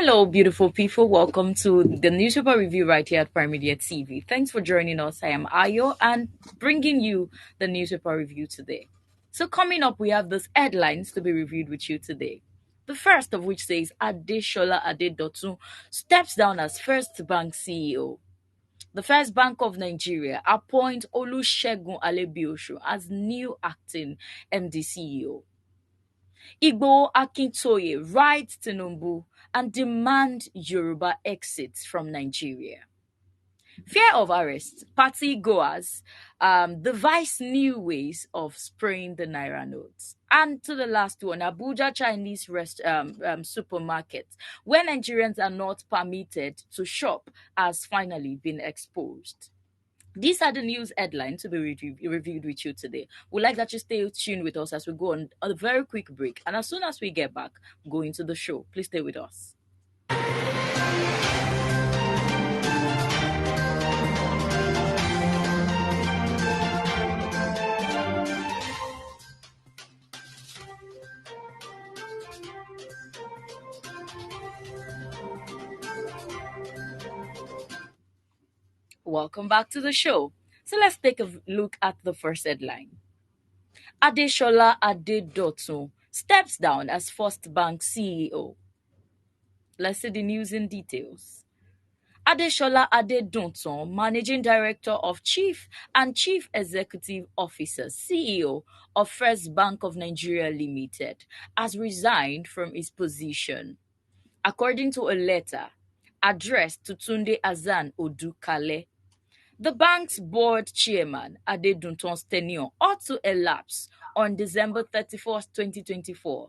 Hello, beautiful people. Welcome to the newspaper review right here at Prime Media TV. Thanks for joining us. I am Ayo and bringing you the newspaper review today. So coming up, we have these headlines to be reviewed with you today. The first of which says Adeshola Adedotun steps down as First Bank CEO. The First Bank of Nigeria appoints Olusegun Alebiosho as new acting MD CEO. Igbo Akintoye writes Tinubu and demand Yoruba exits from Nigeria. Fear of arrest, party goers devise new ways of spraying the Naira notes. And to the last one, Abuja Chinese supermarket, where Nigerians are not permitted to shop, has finally been exposed. These are the news headlines to be reviewed with you today. We'd like that you stay tuned with us as we go on a very quick break. And as soon as we get back, go into the show. Please stay with us. Welcome back to the show. So let's take a look at the first headline. Adeshola Adedotun steps down as First Bank CEO. Let's see the news in details. Adeshola Adedotun, Managing Director of Chief and Chief Executive Officer, CEO of First Bank of Nigeria Limited, has resigned from his position. According to a letter addressed to Tunde Azan Odukale, the bank's board chairman, Adedotun's tenure, ought to elapse on December 31st, 2024.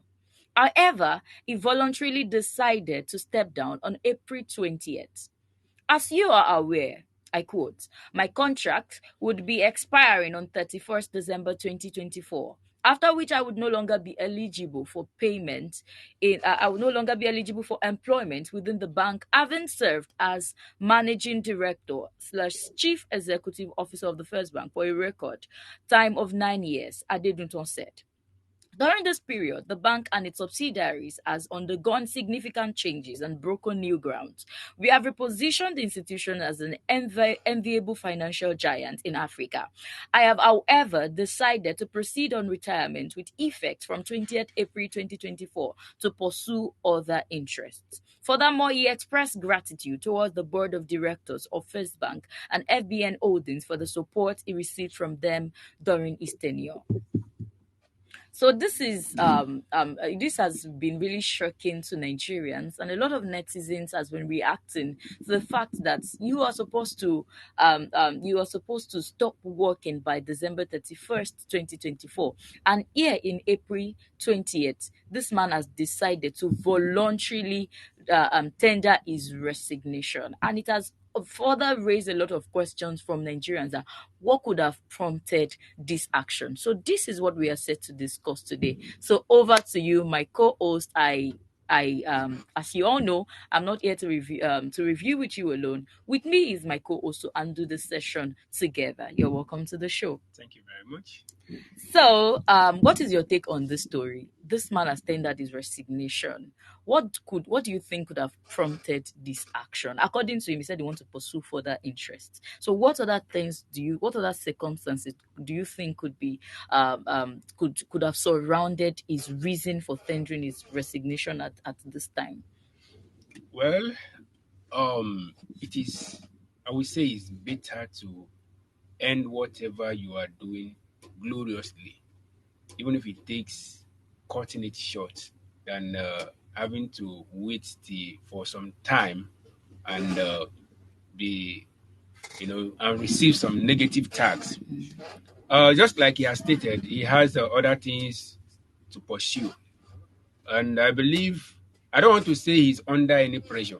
However, he voluntarily decided to step down on April 20th. As you are aware, I quote, my contract would be expiring on 31st December 2024. After which I would no longer be eligible for payment. I would no longer be eligible for employment within the bank, having served as managing director / chief executive officer of the First Bank for a record time of 9 years, Adedotun said. During this period, the bank and its subsidiaries has undergone significant changes and broken new ground. We have repositioned the institution as an enviable financial giant in Africa. I have, however, decided to proceed on retirement with effect from 20th April 2024 to pursue other interests. Furthermore, he expressed gratitude towards the board of directors of First Bank and FBN Holdings for the support he received from them during his tenure. So this has been really shocking to Nigerians, and a lot of netizens has been reacting to the fact that you are supposed to stop working by December 31st, 2024, and here in April 20th, this man has decided to voluntarily tender his resignation, and it has further raised a lot of questions from Nigerians that what could have prompted this action. So this is what we are set to discuss today. So over to you, my co-host. As you all know, I'm not here to review with you alone. With me is my co-host to undo the session together. You're welcome to the show. Thank you very much. So, what is your take on this story? This man has tendered his resignation. What do you think could have prompted this action? According to him, he said he wants to pursue further interests. So, what other circumstances do you think could be could have surrounded his reason for tendering his resignation at this time? Well, it is. I would say it's better to end whatever you are doing gloriously, even if it takes cutting it short, than having to wait for some time and and receive some negative tags. Just like he has stated, he has other things to pursue, and I believe I don't want to say he's under any pressure,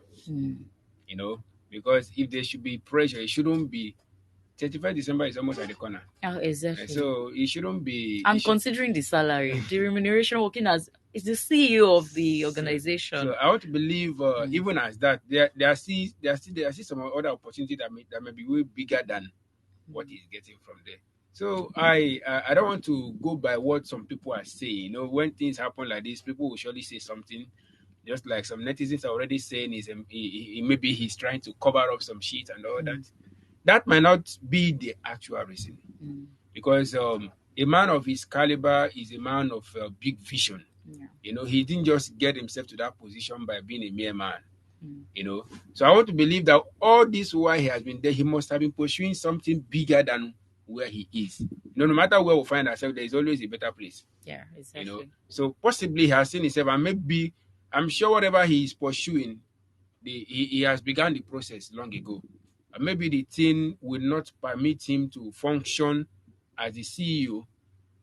because if there should be pressure, it shouldn't be. 31st December is almost at the corner. Oh, exactly. So it shouldn't be. And considering the salary, the remuneration working as is the CEO of the organization. So I want to believe, even as that, there are still some other opportunity that may be way bigger than what he's getting from there. So I don't want to go by what some people are saying. When things happen like this, people will surely say something Just like some netizens are already saying, is maybe he's trying to cover up some shit and all that. That might not be the actual reason, because a man of his caliber is a man of big vision. Yeah. You know, he didn't just get himself to that position by being a mere man. You know, so I want to believe that all this while he has been there, he must have been pursuing something bigger than where he is. No matter where we find ourselves, there is always a better place. Yeah, exactly. You know, so possibly he has seen himself, and maybe I'm sure whatever he is pursuing, he has begun the process long ago. And maybe the thing will not permit him to function as the CEO,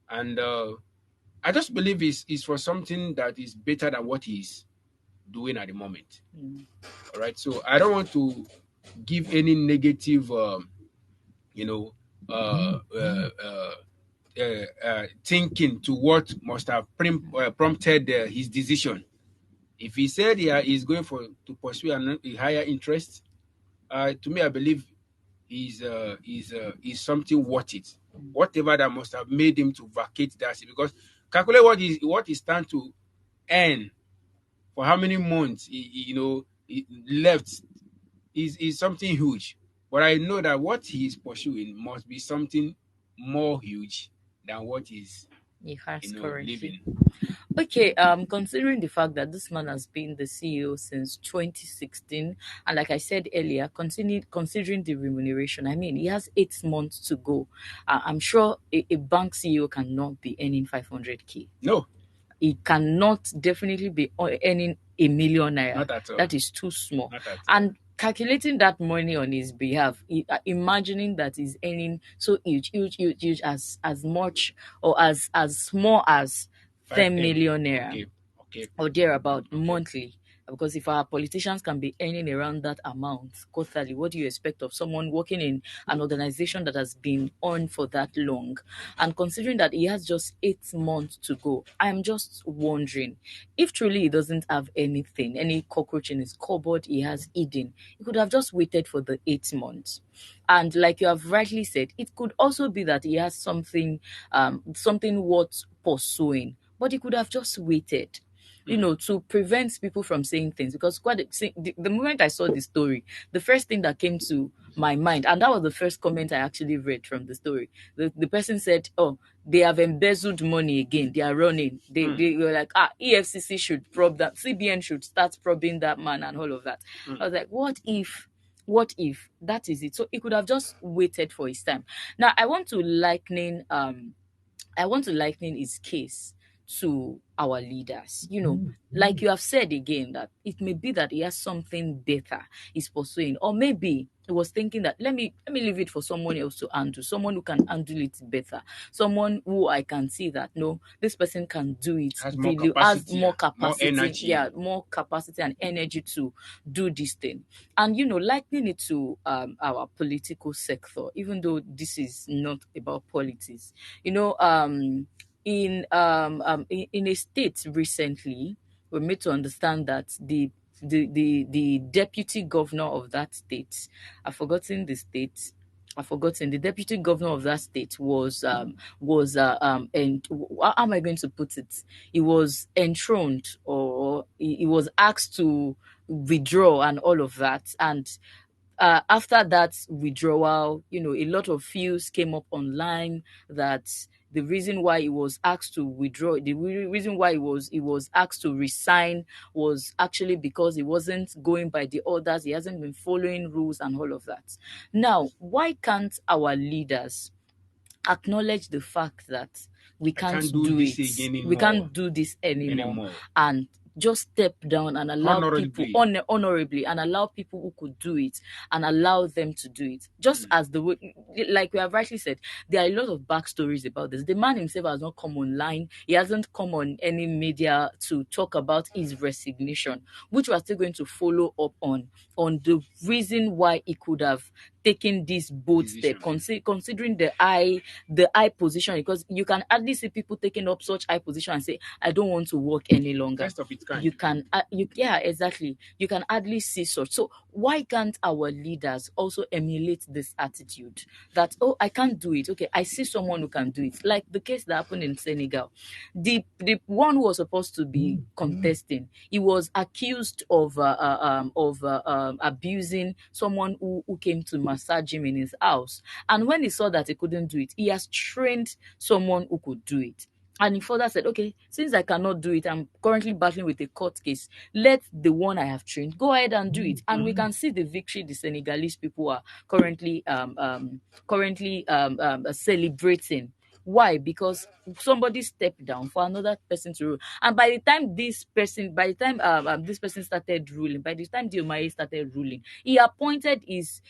and I just believe it's for something that is better than what he's doing at the moment. All right, so I don't want to give any negative, you know, thinking to what must have prompted his decision. If he said he's going to pursue a higher interest, to me, I believe is something worth it. Whatever that must have made him to vacate that seat, because calculate what he stands to earn for how many months he left is something huge. But I know that what he is pursuing must be something more huge than what he has currently living. Okay, considering the fact that this man has been the CEO since 2016, and like I said earlier, considering the remuneration, I mean, he has 8 months to go. I'm sure a bank CEO cannot be earning 500K. No. He cannot definitely be earning a million naira. Not at all. That is too small. And calculating that money on his behalf, imagining that he's earning so huge as much or as small as 10 million naira or thereabout monthly. Because if our politicians can be earning around that amount quarterly, what do you expect of someone working in an organization that has been on for that long? And considering that he has just 8 months to go, I'm just wondering if truly he doesn't have anything, any cockroach in his cupboard he has eaten, he could have just waited for the 8 months. And like you have rightly said, it could also be that he has something worth pursuing, but he could have just waited, to prevent people from saying things. Because the moment I saw the story, the first thing that came to my mind, and that was the first comment I actually read from the story, the person said, oh, they have embezzled money again, they are running. They were like, EFCC should probe that, CBN should start probing that man and all of that. I was like, what if that is it? So he could have just waited for his time. Now I want to liken his case to our leaders. Like you have said again, that it may be that he has something better he's pursuing, or maybe he was thinking that let me leave it for someone else to handle, someone who can handle it better, someone who I can see that no, this person can do it, has more capacity, more capacity and energy to do this thing. And likening it to our political sector, even though this is not about politics, in a state recently, we're made to understand that the deputy governor of that state, the deputy governor of that state was and how am I going to put it? He was enthroned, or he was asked to withdraw and all of that. And after that withdrawal, a lot of views came up online that the reason why he was asked to withdraw, the reason why he was asked to resign was actually because he wasn't going by the orders, he hasn't been following rules and all of that. Now, why can't our leaders acknowledge the fact that we can't do it? We can't do this anymore. And just step down and allow people honorably and allow people who could do it and allow them to do it. Just as like we have rightly said, there are a lot of backstories about this. The man himself has not come online. He hasn't come on any media to talk about his resignation, which we are still going to follow up on the reason why he could have taken this bold step, considering the high position, because you can hardly see people taking up such high position and say, I don't want to work any longer. First off, it kind. you can yeah, exactly, you can hardly see such. So why can't our leaders also emulate this attitude that, oh, I can't do it, okay, I see someone who can do it, like the case that happened in Senegal. The one who was supposed to be contesting, he was accused of abusing someone who came to massage him in his house. And when he saw that he couldn't do it, he has trained someone who could do it. And he further said, okay, since I cannot do it, I'm currently battling with a court case. Let the one I have trained go ahead and do it. And we can see the victory the Senegalese people are currently celebrating. Why? Because somebody stepped down for another person to rule. And by the time this person started ruling, by the time Diomaye started ruling, he appointed his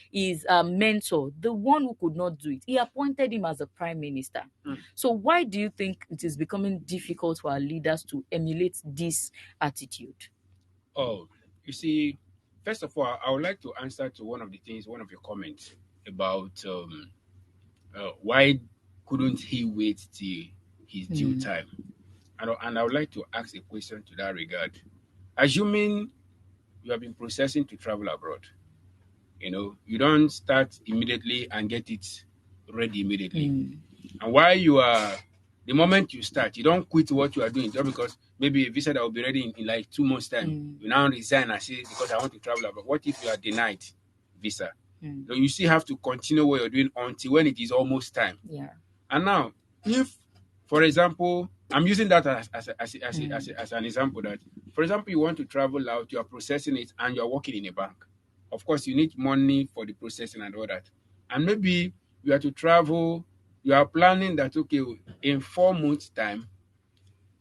mentor, the one who could not do it. He appointed him as a prime minister. So why do you think it is becoming difficult for our leaders to emulate this attitude? Oh, you see, first of all, I would like to answer to one of your comments about why couldn't he wait till his due time? And I would like to ask a question to that regard. Assuming you have been processing to travel abroad, you don't start immediately and get it ready immediately. And while the moment you start, you don't quit what you are doing just because maybe a visa that will be ready in like 2 months' time. You now resign and say, because I want to travel abroad. What if you are denied visa? So you still have to continue what you're doing until when it is almost time. Yeah. And now, if, for example, I'm using that as an example that, for example, you want to travel out, you are processing it, and you are working in a bank. Of course, you need money for the processing and all that. And maybe you are to travel, you are planning that, okay, in 4 months' time,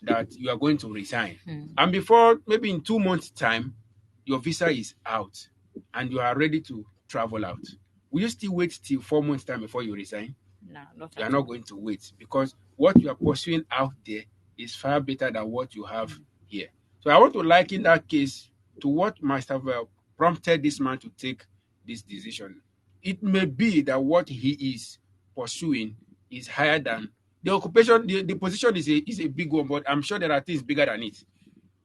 that you are going to resign. And before, maybe in 2 months' time, your visa is out and you are ready to travel out. Will you still wait till 4 months' time before you resign? No, not You are at not all. going to wait because what you are pursuing out there is far better than what you have here. So I want to liken that case to what must have prompted this man to take this decision. It may be that what he is pursuing is higher than the occupation. The position is a big one, but I'm sure there are things bigger than it.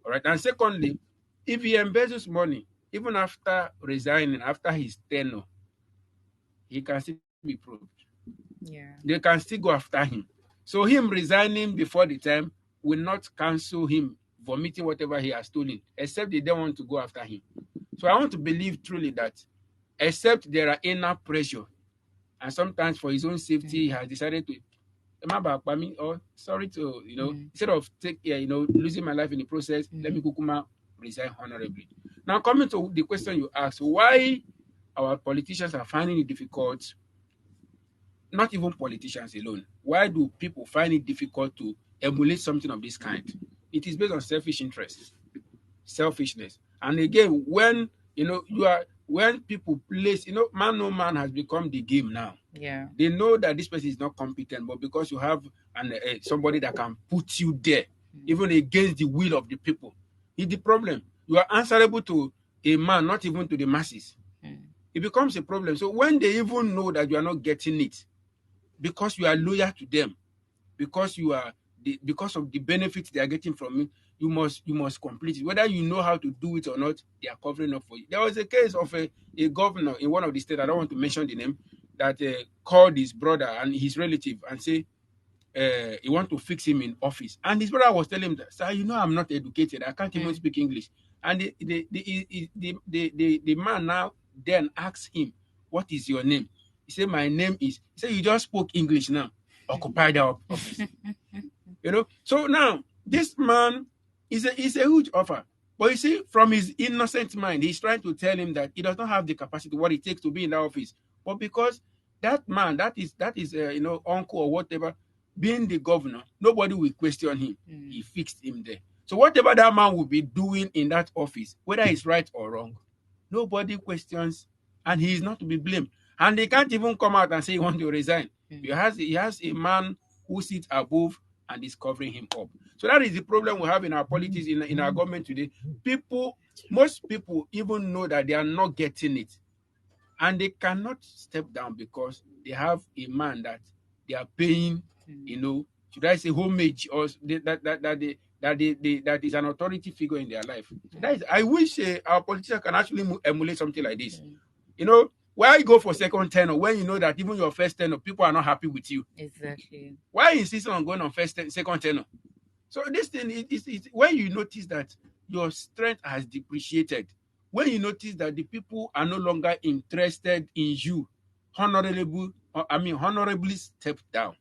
All right. And secondly, if he embezzles money, even after resigning, after his tenure, he can still be proved. Yeah. They can still go after him. So him resigning before the time will not cancel him vomiting whatever he has stolen, except they don't want to go after him. So I want to believe truly that except there are inner pressure, and sometimes for his own safety, he has decided to or sorry to, instead of losing my life in the process, let me kukuma resign honorably. Now coming to the question you asked, why our politicians are finding it difficult, not even politicians alone. Why do people find it difficult to emulate something of this kind? It is based on selfish interest, selfishness. And again, when people place, man no man has become the game now. Yeah. They know that this person is not competent, but because you have somebody that can put you there, even against the will of the people, is the problem. You are answerable to a man, not even to the masses. It becomes a problem. So when they even know that you are not getting it, because you are loyal to them, because because of the benefits they are getting from it, you must complete it. Whether you know how to do it or not, they are covering up for you. There was a case of a governor in one of the states, I don't want to mention the name, that called his brother and his relative and say he want to fix him in office. And his brother was telling him that, sir, I'm not educated. I can't even speak English. And the man now then asks him, what is your name? He said, my name is, he said, you just spoke English now. Occupy that office. So now this man is a huge offer. But you see, from his innocent mind, he's trying to tell him that he does not have the capacity, what it takes to be in that office. But because that man, that is uncle or whatever, being the governor, nobody will question him. He fixed him there. So whatever that man will be doing in that office, whether it's right or wrong, nobody questions, and he is not to be blamed. And they can't even come out and say he wants to resign. He has a man who sits above and is covering him up. So that is the problem we have in our politics, in our government today. Most people even know that they are not getting it, and they cannot step down because they have a man that they are paying, should I say homage, or that is an authority figure in their life. So that is, I wish our politicians can actually emulate something like this. You know, why go for second tenor when you know that even your first tenor, people are not happy with you? Exactly. Why insist on going on second tenor? So this thing is when you notice that your strength has depreciated, when you notice that the people are no longer interested in you, honorably step down.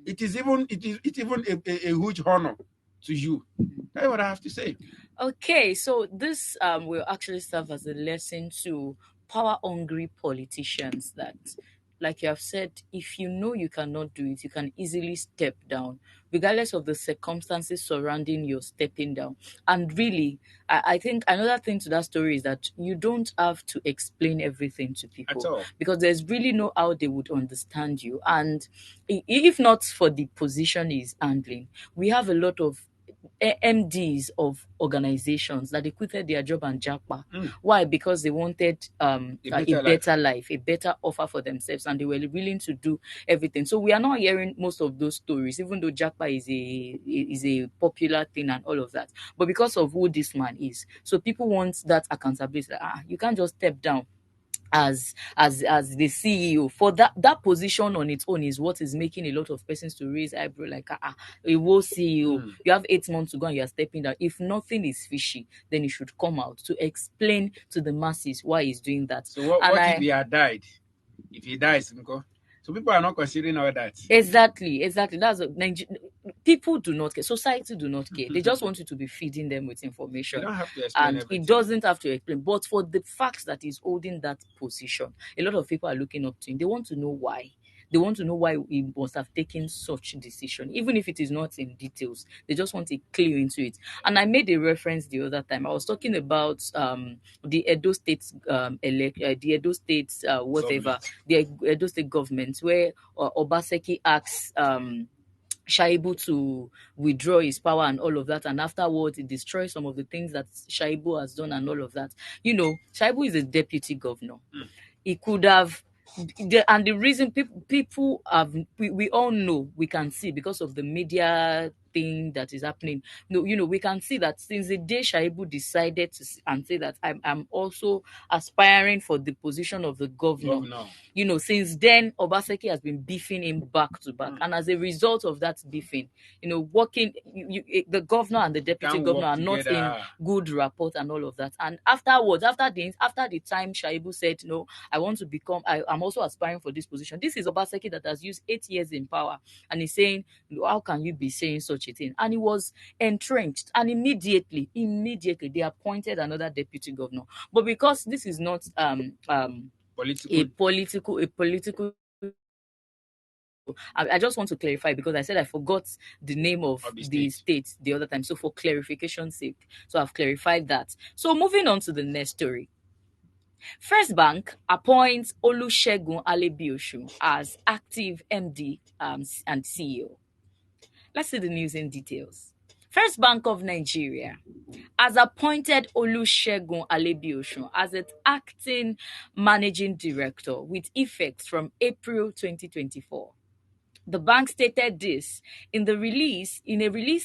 It is even a huge honor to you. That's what I have to say. Okay, so this will actually serve as a lesson to power hungry politicians that, like you have said, if you know you cannot do it, you can easily step down, regardless of the circumstances surrounding your stepping down. And really, I think another thing to that story is that you don't have to explain everything to At people, all. because there's really no how they would understand you. And if not for the position he's handling, we have a lot of MDs of organizations that they quitted their job and japa. Why? Because they wanted A a better life. better life, a better offer for themselves, and they were willing to do everything. So we are not hearing most of those stories, even though japa is a popular thing and all of that. But because of who this man is, so people want that accountability. Like, you can't just step down as the CEO. For that position on its own is what is making a lot of persons to raise eyebrow, like a whole CEO. You have 8 months to go and you are stepping down. If nothing is fishy, then he should come out to explain to the masses why he's doing that. So what, And what if he had died? If he dies, Nko? So people are not considering all that. exactly, that's what people do not care. Society do not care. They just want you to be feeding them with You information, don't have to explain and it everything. doesn't have to explain. But for the fact that he's holding that position, a lot of people are looking up to him. They want to know why. They want to know why he must have taken such decision, even if it is not in details. They just want a clue into it. And I made a reference the other time. I was talking about the Edo State the Edo State whatever, Government. the Edo State government, where Obaseki asks Shaibu to withdraw his power and all of that, and afterwards it destroys some of the things that Shaibu has done and all of that. Shaibu is a deputy governor. He could have, and the reason people have, we all know, we can see because of the media thing that is happening. No, we can see that since the day Shaibu decided to and say that I'm also aspiring for the position of the governor. Governor. Since then Obaseki has been beefing him back to back, and as a result of that beefing, working, the governor and the deputy Can't governor work are not in together. good rapport and all of that. And afterwards, after the time Shaibu said, no, I want to become, I'm also aspiring for this position. This is Obaseki that has used 8 years in power, and he's saying, how can you be saying such a thing? And he was entrenched, and immediately they appointed another deputy governor. But because this is not Political. a political, I just want to clarify, because I said I forgot the name of Of the the state. state the other time. So for clarification's sake, so I've clarified that. So moving on to the next story. First Bank appoints Olusegun Alebiosun as active MD and CEO. Let's see the news in details. First Bank of Nigeria has appointed Olusegun Alebiosun as its acting managing director with effect from April 2024. The bank stated this in a release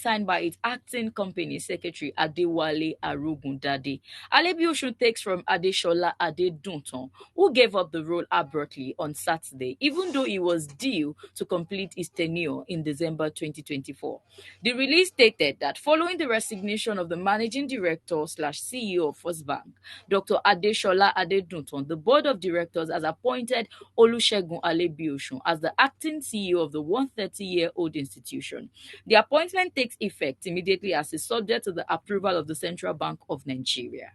signed by its acting company secretary Adewale Arogundade. Alebiosun takes from Adeshola Adedunton, who gave up the role abruptly on Saturday, even though he was due to complete his tenure in December 2024. The release stated that following the resignation of the managing director slash CEO of First Bank, Dr. Adeshola Adedunton, the board of directors has appointed Olusegun Alebiosun as the acting CEO of the 130-year-old institution. The appointment takes effect immediately as is subject to the approval of the Central Bank of Nigeria.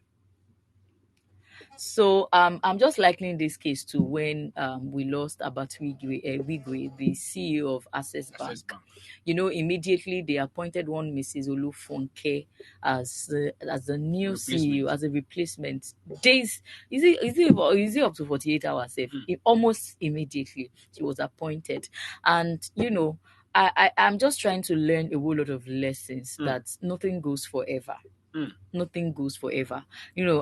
So I'm just likening this case to when we lost Wigwe, the CEO of Access Bank. Immediately they appointed one Mrs. Olufunke as the new CEO, as a replacement. Days is it up to 48 hours? Almost immediately she was appointed, and I'm just trying to learn a whole lot of lessons that nothing goes forever. Nothing goes forever.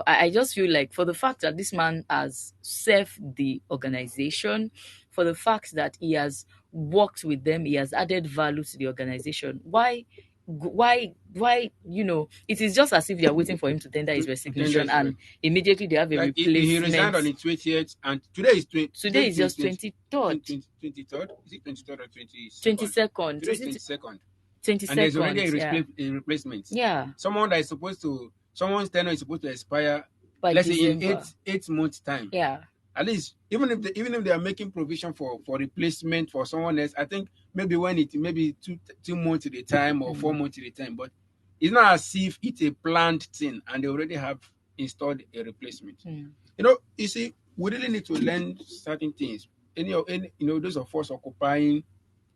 I just feel like, for the fact that this man has served the organization, for the fact that he has worked with them, he has added value to the organization, why why it is just as if they are waiting for him to tender his To tender resignation, his and immediately they have a like he resigned on replacement. the 20th, and today is Today is just 20, 23rd, 23rd. Is it 23rd or 22nd? 22nd. Today Is is it 22nd, and there's already 22nd? Yeah, a replacement. yeah, Someone that is supposed to, someone's tenure is supposed to expire, by let's say in December. 8 months time. Yeah. At least, even if they are making provision for replacement for someone else, I think maybe when it maybe 2 months at a time or 4 months at a time. But it's not as if it's a planned thing and they already have installed a replacement. You see, we really need to learn certain things. Those of us occupying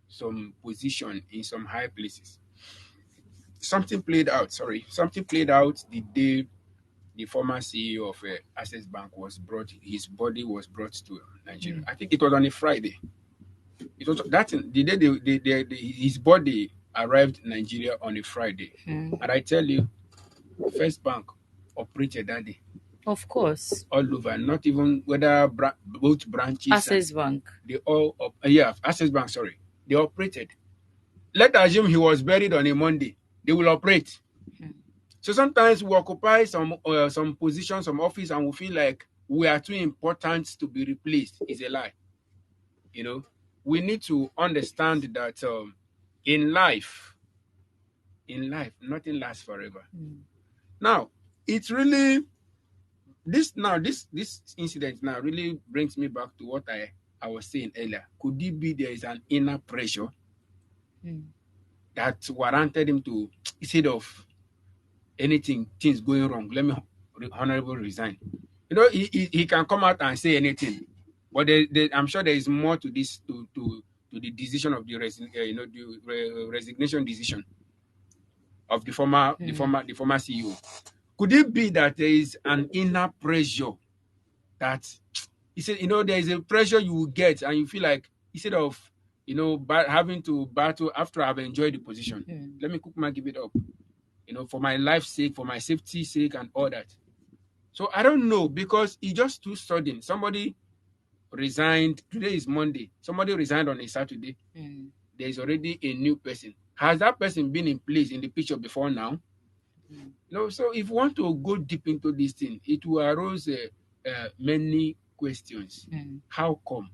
some position in some high places. Something played out the day the former CEO of Access Bank was brought. His body was brought to Nigeria. I think it was on a Friday. It was that the day his body arrived in Nigeria on a Friday, and I tell you, First Bank operated that day. Of course. All over, not even whether both branches. Access Bank. They all, Access Bank. Sorry, they operated. Let's assume he was buried on a Monday. They will operate. So sometimes we occupy some position, some office, and we feel like we are too important to be replaced. It's a lie. We need to understand that in life, nothing lasts forever. Now, it's really this incident now really brings me back to what I was saying earlier. Could it be there is an inner pressure that warranted him to, instead of things going wrong, let me honorable resign? He can come out and say anything, but I'm sure there is more to this to the decision of the resignation decision of the former CEO. Could it be that there is an inner pressure that he said, there is a pressure you will get, and you feel like instead of having to battle after I've enjoyed the position, let me give it up, for my life's sake, for my safety's sake, and all that. So I don't know, because it's just too sudden. Somebody resigned. Today is Monday. Somebody resigned on a Saturday. There is already a new person. Has that person been in place in the picture before now? So if you want to go deep into this thing, it will arouse many questions. How come?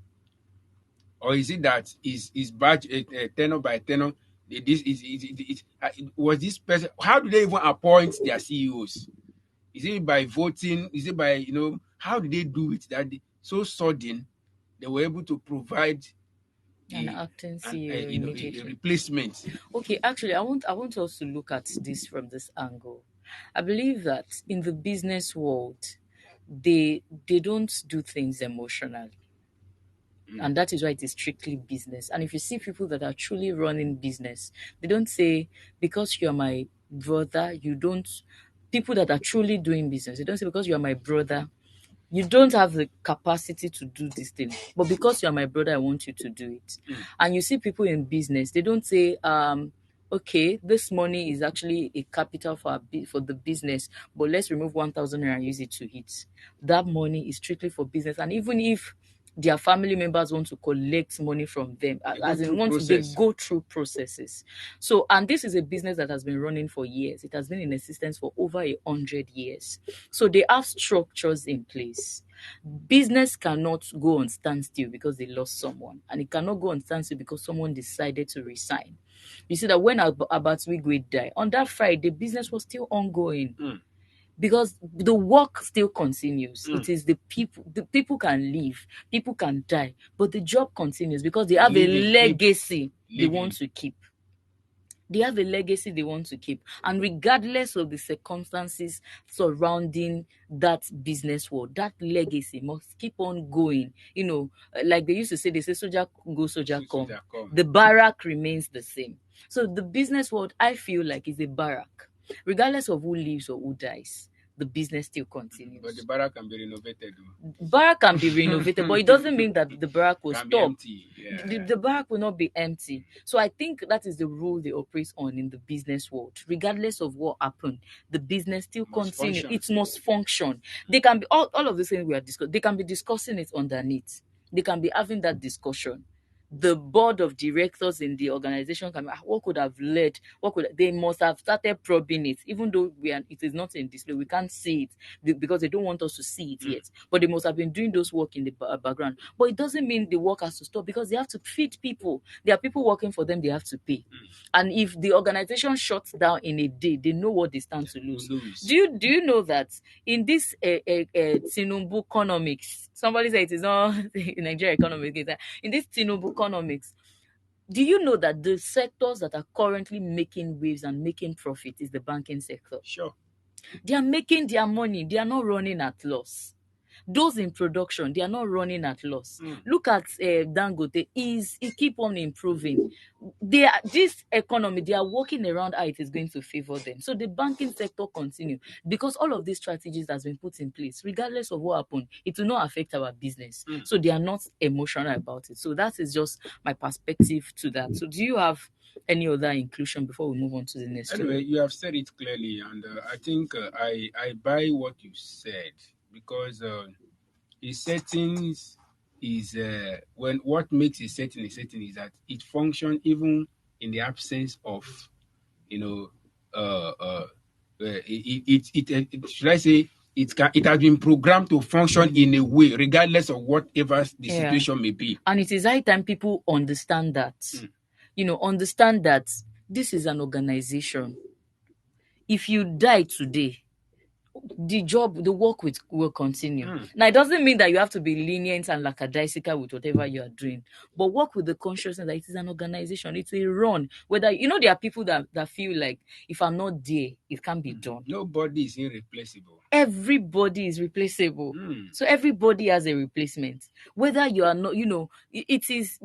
Or is it that is batch tenor by tenor? Was this person? How do they even appoint their CEOs? Is it by voting? Is it by how do they do it that so sudden they were able to provide an acting CEO immediately. A replacement? Okay, actually, I want us to look at this from this angle. I believe that in the business world, they don't do things emotionally. And that is why it is strictly business. And if you see people that are truly running business, they don't say, because you're my brother, people that are truly doing business, they don't say, because you're my brother, you don't have the capacity to do this thing, but because you're my brother, I want you to do it. And you see people in business, they don't say, okay, this money is actually a capital for the business, but let's remove 1,000 and use it to eat. That money is strictly for business. And even if their family members want to collect money from them, they go through processes. So, and this is a business that has been running for years. It has been in existence for over 100 years. So they have structures in place. Business cannot go on standstill because they lost someone, and it cannot go on standstill because someone decided to resign. You see that when Abatwigwe died, on that Friday, business was still ongoing. Because the work still continues. It is the people can leave, people can die, but the job continues because they have a legacy they want to keep. They have a legacy they want to keep. And regardless of the circumstances surrounding that business world, that legacy must keep on going. Like they used to say, they say, soldier go, soldier come. The barrack remains the same. So the business world, I feel like, is a barrack. Regardless of who lives or who dies, the business still continues. But the barrack can be renovated. Barrack can be renovated, but it doesn't mean that the barrack will stop. Empty. Yeah. The barrack will not be empty. So I think that is the rule they operate on in the business world. Regardless of what happened, the business still continues. It must function. They can be all of the things we are discussing. They can be discussing it underneath. They can be having that discussion. the board of directors in the organization can what could have led, they must have started probing it, even though it is not in display, we can't see it because they don't want us to see it yet, but they must have been doing those work in the background. But it doesn't mean the work has to stop, because they have to feed people. There are people working for them, they have to pay. And if the organization shuts down in a day, they know what they stand to lose. Do you know that in this Tinubu economics, somebody said it is not in Nigeria economics, in this Tinubu economics, do you know that the sectors that are currently making waves and making profit is the banking sector? Sure. They are making their money. They are not running at loss. Those in production, they are not running at loss. Look at Dangote. He keep on improving. This economy, they are working around how it is going to favor them. So the banking sector continue, because all of these strategies has been put in place. Regardless of what happened, it will not affect our business. So they are not emotional about it. So that is just my perspective to that. So do you have any other inclusion before we move on to the next Anyway, story? you have said it clearly, and I think I buy what you said, because a settings is when what makes a setting is that it functions even in the absence of, you know, should I say, it has been programmed to function in a way regardless of whatever the situation may be. And it is high time people understand that. Understand that this is an organization. If you die today, the work will continue. Now, it doesn't mean that you have to be lenient and lackadaisical with whatever you are doing, but work with the consciousness that it is an organization. It's a run. Whether, there are people that feel like, if I'm not there, it can't be done. Nobody is irreplaceable. Everybody is replaceable. So everybody has a replacement. Whether you are not, it is,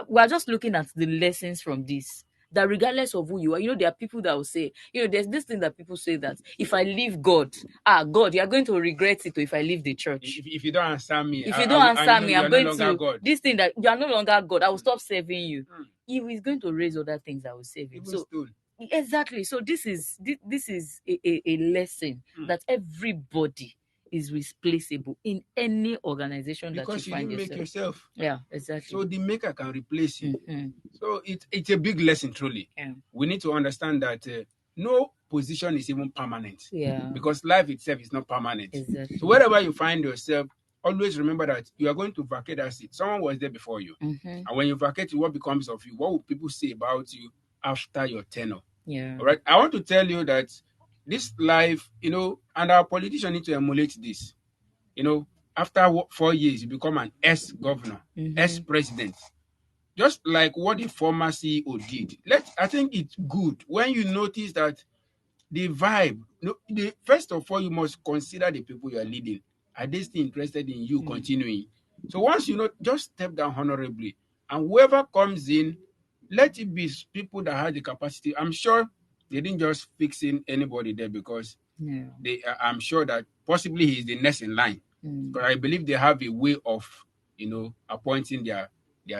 we're just looking at the lessons from this. That regardless of who you are, there are people that will say, there's this thing that people say that if I leave God, God, you are going to regret it if I leave the church. If you don't answer me, if you don't answer me, I'm going to God. This thing that you are no longer God, I will stop serving you. He is going to raise other things that will save him. So exactly. So this is a lesson that everybody is replaceable in any organization because that you find make yourself. Yeah, exactly. So the maker can replace you. So it's a big lesson, truly. We need to understand that no position is even permanent. Because life itself is not permanent. Exactly. So wherever you find yourself, always remember that you are going to vacate that seat. Someone was there before you. And when you vacate, what becomes of you? What will people say about you after your tenure? All right. I want to tell you that this life, and our politicians need to emulate this. After 4 years, you become an ex-governor, ex-president. Just like what the former CEO did. I think it's good when you notice that the vibe, first of all, you must consider the people you are leading. Are they still interested in you continuing? So once just step down honorably. And whoever comes in, let it be people that have the capacity. I'm sure they didn't just fix in anybody there because I'm sure that possibly he's the next in line. But I believe they have a way of, appointing their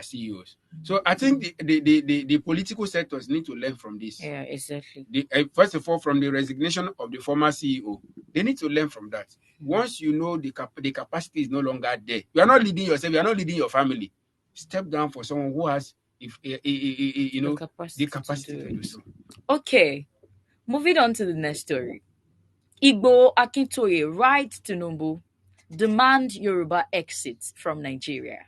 CEOs. So I think the political sectors need to learn from this. Yeah, exactly. First of all, from the resignation of the former CEO, they need to learn from that. Once you know the capacity is no longer there, you are not leading yourself, you are not leading your family. Step down for someone who has, the capacity to do so. Okay, moving on to the next story. Igbo Akintoye writes Tinubu, demand Yoruba exit from Nigeria.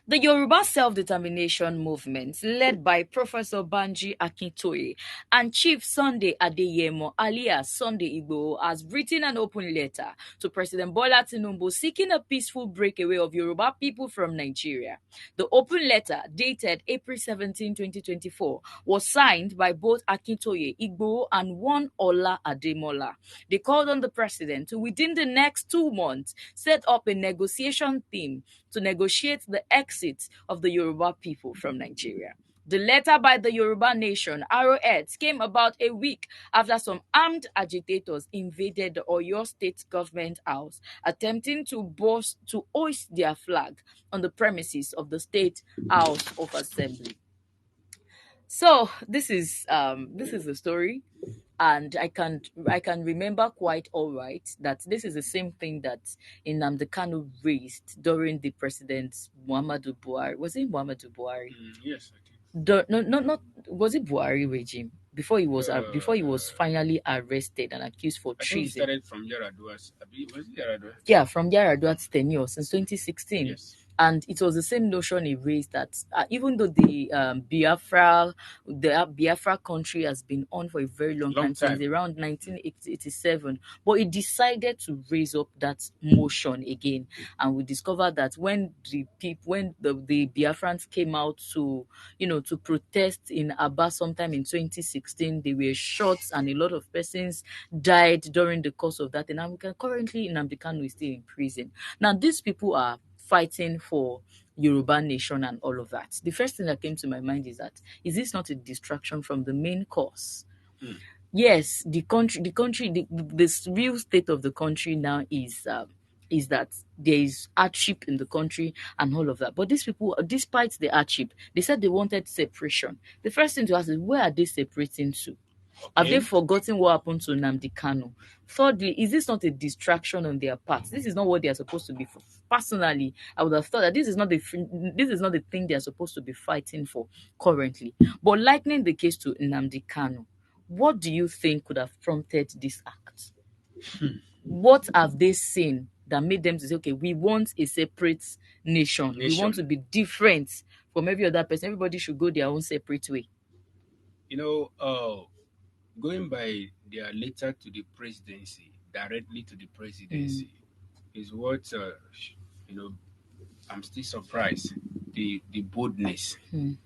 The Yoruba self-determination movement, led by Professor Banji Akintoye and Chief Sunday Adeyemo alias Sunday Igboho, has written an open letter to President Bola Tinubu seeking a peaceful breakaway of Yoruba people from Nigeria. The open letter, dated April 17, 2024, was signed by both Akintoye, Igboho, and one Ola Ademola. They called on the president to, within the next 2 months, set up a negotiation team to negotiate the exit of the Yoruba people from Nigeria. The letter by the Yoruba Nation, Arrowheads, came about a week after some armed agitators invaded the Oyo State Government House, attempting to hoist their flag on the premises of the State House of Assembly. So this is the story, and I can remember quite all right that this is the same thing that Nnamdi Kanu raised during the president Muhammadu Buhari. Was it Muhammadu Buhari? Yes, I think. No, not was it Buhari regime before he was finally arrested and accused for I think it treason. started from Yaradua's. I believe was it Yaradua? Yeah, from Yaraduat's tenure since 2016. Yes, And it was the same notion he raised that even though the Biafra country has been on for a very long long time, since time. around 1987, but he decided to raise up that motion again. And we discovered that when the Biafrans came out to protest in Aba sometime in 2016, they were shot and a lot of persons died during the course of that. And currently Nnamdi Kanu is still in prison. Now these people are fighting for Yoruba nation and all of that. The first thing that came to my mind is this not a distraction from the main cause? Hmm. Yes, the real state of the country now is that there is hardship in the country and all of that. But these people, despite the hardship, they said they wanted separation. The first thing to ask is, where are they separating to? Have they Okay. forgotten what happened to Nnamdi Kanu? Thirdly, is this not a distraction on their part? This is not what they are supposed to be. Personally, I would have thought that this is not the thing they are supposed to be fighting for currently. But likening the case to Nnamdi Kanu, what do you think could have prompted this act? What have they seen that made them to say, okay, we want a separate nation. We want Nation. to be different from every other person. Everybody should go their own separate way. You know, going by their letter to the presidency, directly to the presidency, is what you know. I'm still surprised. The boldness, Mm.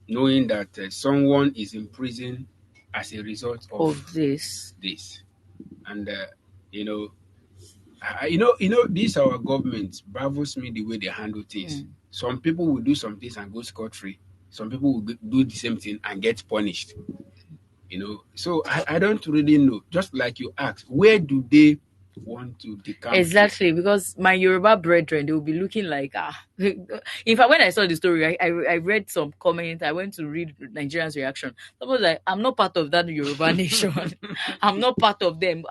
knowing that someone is in prison as a result Of of this. this, and you know, this our government bravos me the way they handle things. Mm. Some people will do some things and go scot free. Some people will do the same thing and get punished. So I don't really know. Just like you asked, where do they want to decamp to? Exactly, because my Yoruba brethren, they will be looking like In fact, when I saw the story, I read some comments. I went to read Nigerians' reaction. Someone was like, "I'm not part of that Yoruba nation. I'm not part of them."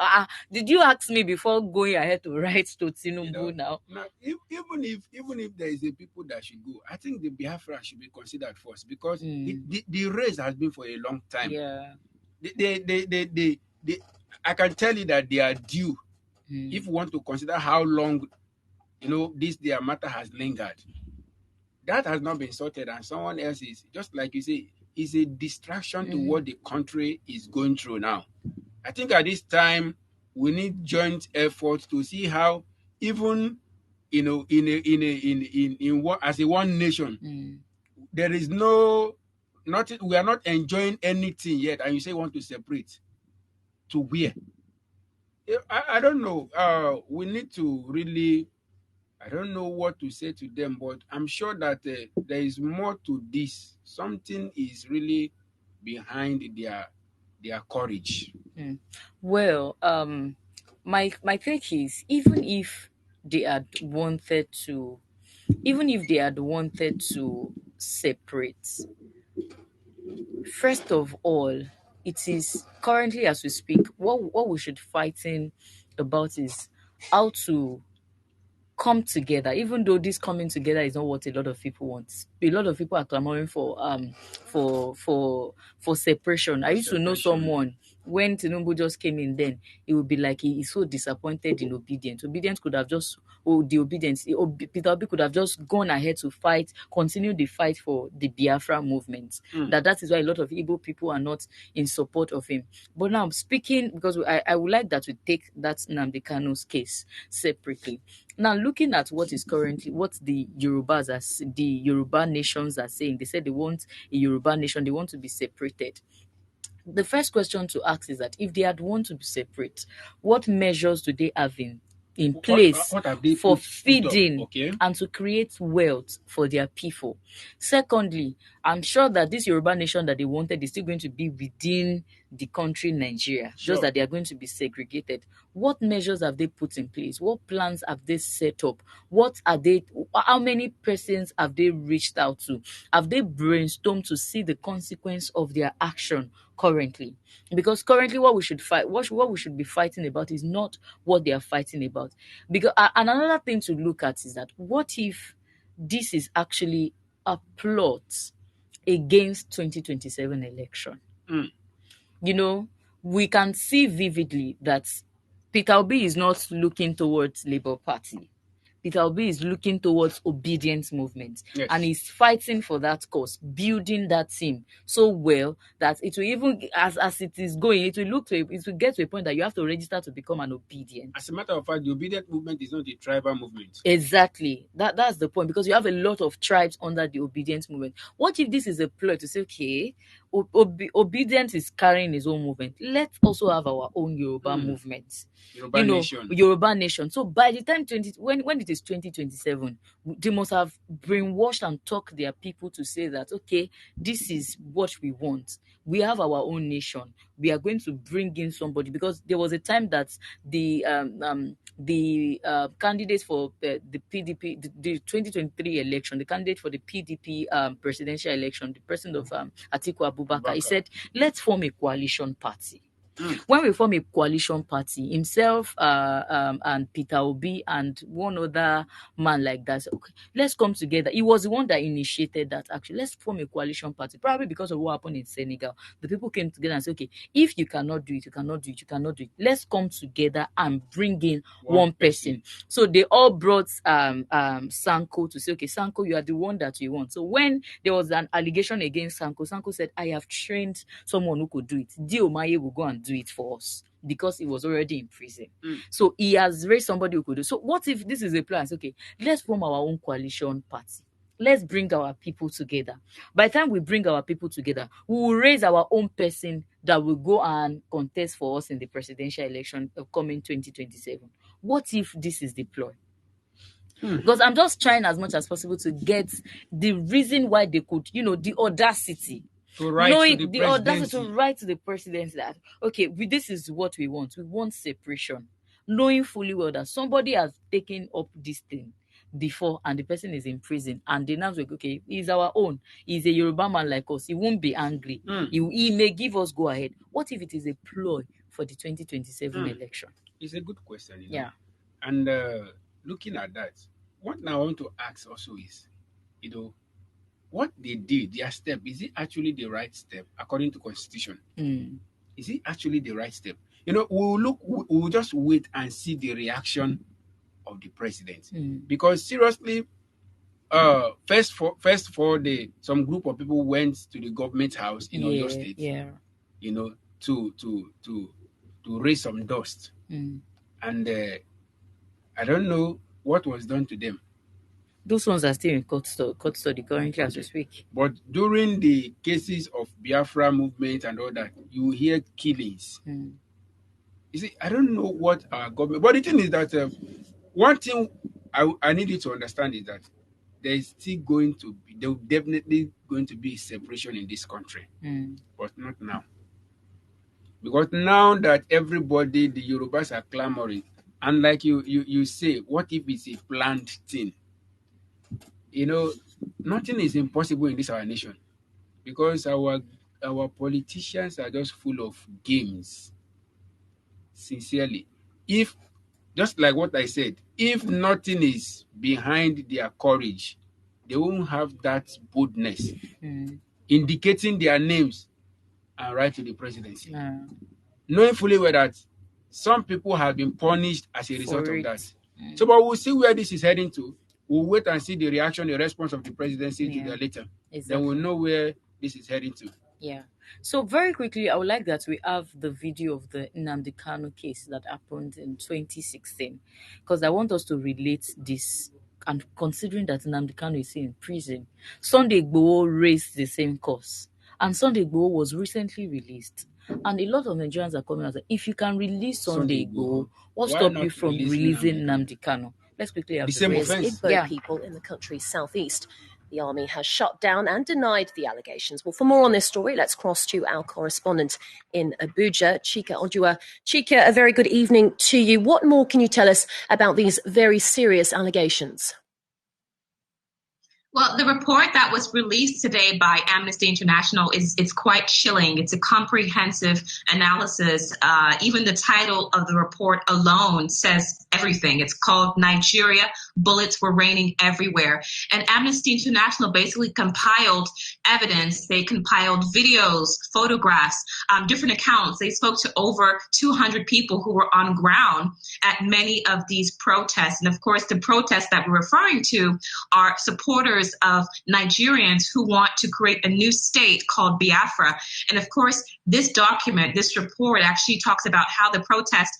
Did you ask me before going ahead to write to you know Tinubu now? now, even if there is a people that should go, I think the Biafra should be considered first, because the race has been for a long time. Yeah. They I can tell you that they are due. If you want to consider how long this their matter has lingered, that has not been sorted, and someone else is, just like you say, is a distraction to what the country is going through now. I think at this time we need joint efforts to see how, even in what, as a one nation, there is nothing, we are not enjoying anything yet, and you say you want to separate to where? I don't know. We need to really, I don't know what to say to them, but I'm sure that there is more to this. Something is really behind their courage. Well, my take is, they had wanted to, even if they had wanted to separate, first of all, it is currently as we speak, what we should fighting about is how to come together, even though this coming together is not what a lot of people want. A lot of people are clamoring for separation. I used to know Separation. someone, when Tinubu just came in, then it would be like he is so disappointed in obedience. Obedience could have just, the obedience, Peter Obi could have just gone ahead to fight, continue the fight for the Biafra movement. That is why a lot of Igbo people are not in support of him. But now speaking, because I would like that we take that Nnamdi Kanu's case separately. Now, looking at what the the Yoruba nations are saying, they said they want a Yoruba nation, they want to be separated. The first question to ask is that if they had want to be separate, what measures do they have in in What place what have they for put up? feeding Okay. and to create wealth for their people. Secondly, I'm sure that this Yoruba nation that they wanted is still going to be within the country Nigeria, just Sure. that they are going to be segregated. What measures have they put in place? What plans have they set up? What are they, how many persons have they reached out to? Have they brainstormed to see the consequence of their action currently? Because currently what we should fight, what we should be fighting about is not what they are fighting about. Because and another thing to look at is that what if this is actually a plot against 2027 election? Mm. You know, we can see vividly that Peter Obi is not looking towards Labour Party. Peter Obi is looking towards obedience movement, and Yes. he's fighting for that cause, building that team so well that it will, even as it is going, it will it will get to a point that you have to register to become an obedient. As a matter of fact, the obedient movement is not a tribal movement. Exactly. That's the point, because you have a lot of tribes under the obedience movement. What if this is a ploy to say, okay, obedience is carrying his own movement. Let's also have our own Yoruba movement. Yoruba nation. Yoruba nation. So by the time when it is 2027, they must have brainwashed and talked their people to say that, okay, this is what we want. We have our own nation. We are going to bring in somebody, because there was a time that the candidates for the PDP, the 2023 election, the candidate for the PDP presidential election, the president of Atiku Abubakar, he said, let's form a coalition party. When we form a coalition party, himself and Peter Obi and one other man like that, okay, let's come together. He was the one that initiated that, actually. Let's form a coalition party, probably because of what happened in Senegal. The people came together and said, okay, if you cannot do it, you cannot do it, you cannot do it. Let's come together and bring in one person. So they all brought Sanko to say, okay, Sanko, you are the one that we want. So when there was an allegation against Sanko, Sanko said, I have trained someone who could do it. Diomaye will go and do it for us, because he was already in prison. So he has raised somebody who could do. So what if this is a plan? Okay, let's form our own coalition party. Let's bring our people together. By the time we bring our people together, we will raise our own person that will go and contest for us in the presidential election of coming 2027. What if this is the ploy? Because I'm just trying as much as possible to get the reason why they could, the audacity. To write Knowing to the the audacity to presidency. write to the presidency that, okay, this is what we want. We want separation. Knowing fully well that somebody has taken up this thing before and the person is in prison, and they now say, okay, he's our own. He's a Yoruba man like us. He won't be angry. He may give us go ahead. What if it is a ploy for the 2027 election? It's a good question. Yeah. And looking at that, what now I want to ask also is, what they did, their step, is it actually the right step according to Constitution? Is it actually the right step? We'll just wait and see the reaction of the president. Because seriously, first for some group of people went to the government house in Oyo State, to raise some dust. And I don't know what was done to them. Those ones are still in court study currently as we speak. But during the cases of Biafra movement and all that, you hear killings. You see, I don't know what our government... But the thing is that one thing I need you to understand is that there's still definitely going to be separation in this country. But not now. Because now that everybody, the Yorubas are clamoring, and like you say, what if it's a planned thing? Nothing is impossible in this our nation, because our politicians are just full of games. Sincerely, if, just like what I said, if nothing is behind their courage, they won't have that boldness, indicating their names and write to the presidency, knowing fully well that some people have been punished as a result of that. So, but we'll see where this is heading to. We'll wait and see the reaction, the response of the presidency to the later. Exactly. Then we'll know where this is heading to. Yeah. So very quickly, I would like that we have the video of the Nnamdi Kanu case that happened in 2016, because I want us to relate this. And considering that Nnamdi Kanu is in prison, Sunday Igboho raised the same cause, and Sunday Igboho was recently released. And a lot of Nigerians are coming out. If you can release Sunday Igboho, what Why stop you not from release releasing Nnamdi Nnamdi Kanu? Let's quickly have The same this. offense. Igbo people in the country's southeast. The army has shut down and denied the allegations. Well, for more on this story, let's cross to our correspondent in Abuja, Chika Odua. Chika, a very good evening to you. What more can you tell us about these very serious allegations? Well, the report that was released today by Amnesty International it's quite chilling. It's a comprehensive analysis. Even the title of the report alone says everything. It's called Nigeria, Bullets Were Raining Everywhere. And Amnesty International basically compiled evidence. They compiled videos, photographs, different accounts. They spoke to over 200 people who were on ground at many of these protests. And of course, the protests that we're referring to are supporters of Nigerians who want to create a new state called Biafra. And of course, this document, this report actually talks about how the protest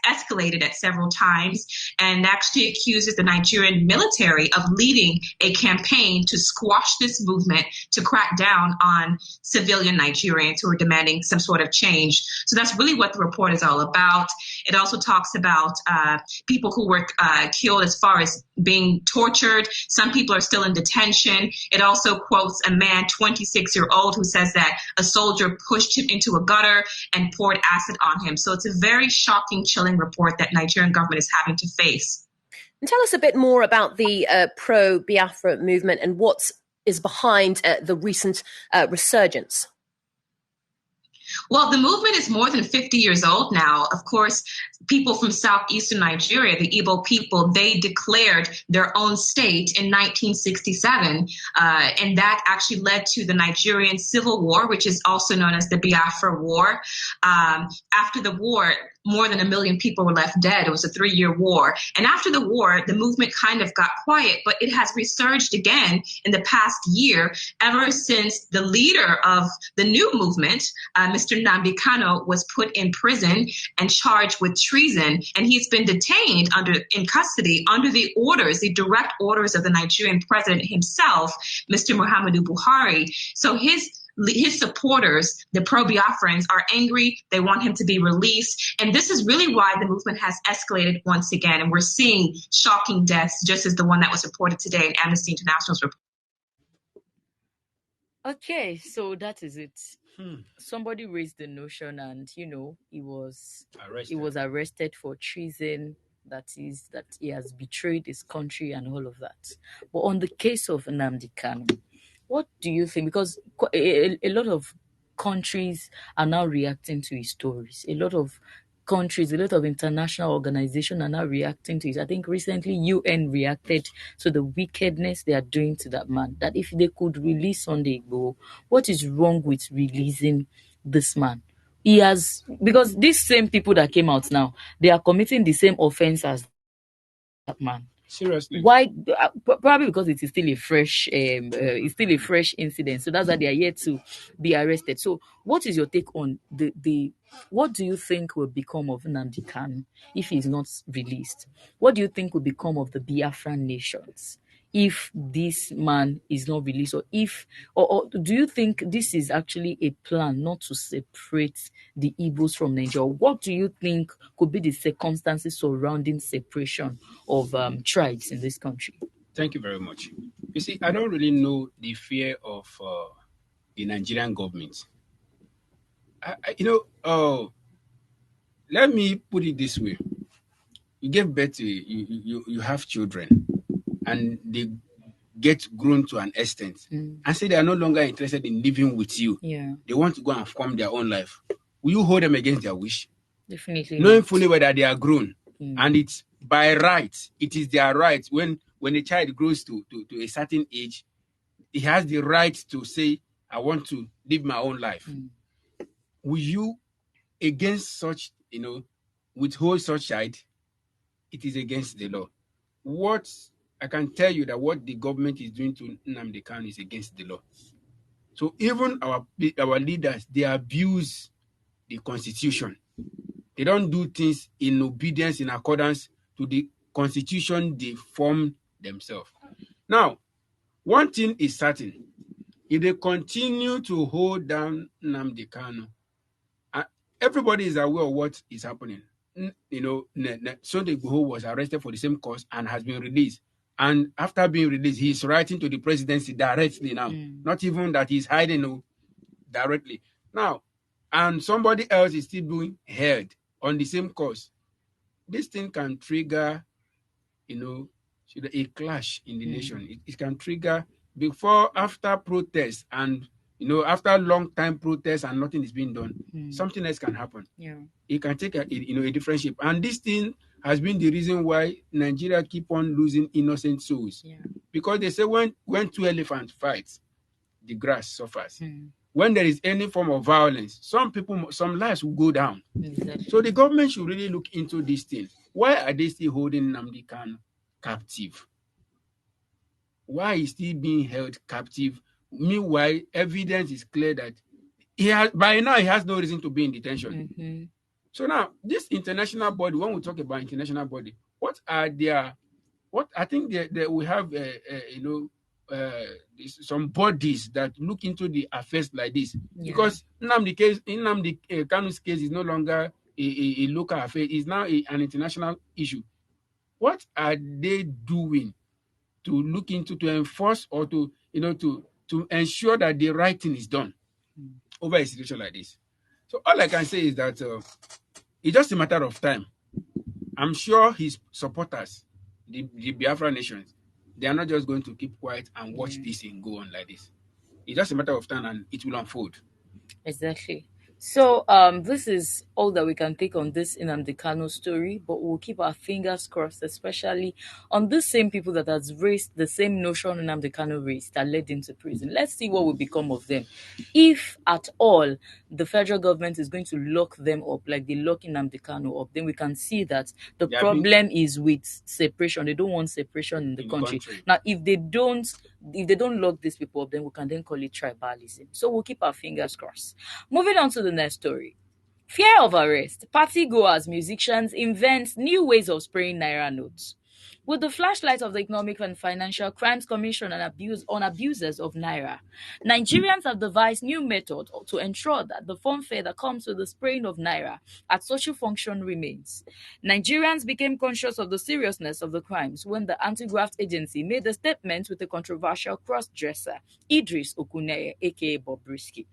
escalated at several times and actually accuses the Nigerian military of leading a campaign to squash this movement, to crack down on civilian Nigerians who are demanding some sort of change. So that's really what the report is all about. It also talks about people who were killed as far as being tortured. Some people are still in detention. It also quotes a man, 26-year-old, who says that a soldier pushed him into a gutter and poured acid on him. So it's a very shocking, chilling report that Nigerian government is having to face. And tell us a bit more about the pro-Biafra movement and what is behind the recent resurgence. Well, the movement is more than 50 years old now. Of course, people from southeastern Nigeria, the Igbo people, they declared their own state in 1967. And that actually led to the Nigerian Civil War, which is also known as the Biafra War. After the war, more than 1 million people were left dead. It was a 3-year war. And after the war, the movement kind of got quiet, but it has resurged again in the past year, ever since the leader of the new movement, Mr. Nnamdi Kanu, was put in prison and charged with treason. And he's been detained in custody under the direct orders of the Nigerian president himself, Mr. Muhammadu Buhari. So his supporters, the pro-Biafrans, are angry. They want him to be released. And this is really why the movement has escalated once again. And we're seeing shocking deaths, just as the one that was reported today in Amnesty International's report. Okay, so that is it. Somebody raised the notion, and he was arrested for treason. That is, that he has betrayed his country and all of that. But on the case of Nnamdi Kanu, what do you think? Because a lot of countries are now reacting to his stories. A lot of countries, a lot of international organizations are now reacting to it. I think recently UN reacted to the wickedness they are doing to that man. That if they could release Sunday Igboho, what is wrong with releasing this man? Because these same people that came out now, they are committing the same offense as that man. Seriously? Why? Probably because it is still a fresh, incident. So that's why they are yet to be arrested. So, what is your take on the? What do you think will become of Nnamdi Kanu if he is not released? What do you think will become of the Biafran nations if this man is not released, or do you think this is actually a plan not to separate the Igbos from Nigeria? What do you think could be the circumstances surrounding separation of tribes in this country? Thank you very much. You see, I don't really know the fear of the Nigerian government. Let me put it this way. You give birth to, you have children, and they get grown to an extent and say they are no longer interested in living with you. Yeah. They want to go and form their own life. Will you hold them against their wish? Definitely. Knowing fully whether they are grown. And it's by right. It is their right. When a child grows to a certain age, he has the right to say, I want to live my own life. Will you, against such, withhold such child? It is against the law. What I can tell you that what the government is doing to Nnamdi Kanu is against the law. So even our leaders, they abuse the constitution. They don't do things in obedience, in accordance to the constitution they form themselves. Now, one thing is certain. If they continue to hold down Nnamdi Kanu, Everybody is aware of what is happening. Sunday Igboho was arrested for the same cause and has been released. And after being released, he's writing to the presidency directly now. Not even that he's hiding directly. Now, and somebody else is still being held on the same cause. This thing can trigger, a clash in the nation. It can trigger after protests and, after long time protests and nothing is being done, something else can happen. Yeah. It can take a different shape. And this thing has been the reason why Nigeria keep on losing innocent souls. Yeah. Because they say when two elephants fight, the grass suffers. When there is any form of violence, some lives will go down. Exactly. So the government should really look into this thing. Why are they still holding Nnamdi Kanu captive? Why is he being held captive? Meanwhile, evidence is clear that by now he has no reason to be in detention. So now, this international body, when we talk about international body, what I think that we have, some bodies that look into the affairs like this. Yeah. Because Nnamdi Kanu's case is no longer a local affair; it's now an international issue. What are they doing to look into, to enforce, or to ensure that the right thing is done over a situation like this? So all I can say is that it's just a matter of time. I'm sure his supporters, the Biafra nations, they are not just going to keep quiet and watch this thing go on like this. It's just a matter of time and it will unfold. Exactly. So this is all that we can take on this Nnamdi Kanu story, but we'll keep our fingers crossed, especially on the same people that has raised the same notion Nnamdi Kanu raised that led him to prison. Let's see what will become of them. If at all the federal government is going to lock them up like they lock Nnamdi Kanu up, then we can see that the problem is with separation. They don't want separation in the country. Now, if they don't lock these people up, then we can then call it tribalism. So we'll keep our fingers crossed. Moving on to the next story. Fear of arrest. Party goers, musicians invent new ways of spraying naira notes. With the flashlight of the Economic and Financial Crimes Commission on abusers of naira, Nigerians have devised new methods to ensure that the funfair that comes with the spraying of naira at social function remains. Nigerians became conscious of the seriousness of the crimes when the anti-graft agency made a statement with the controversial cross-dresser Idris Okuneye, aka Bobrisky,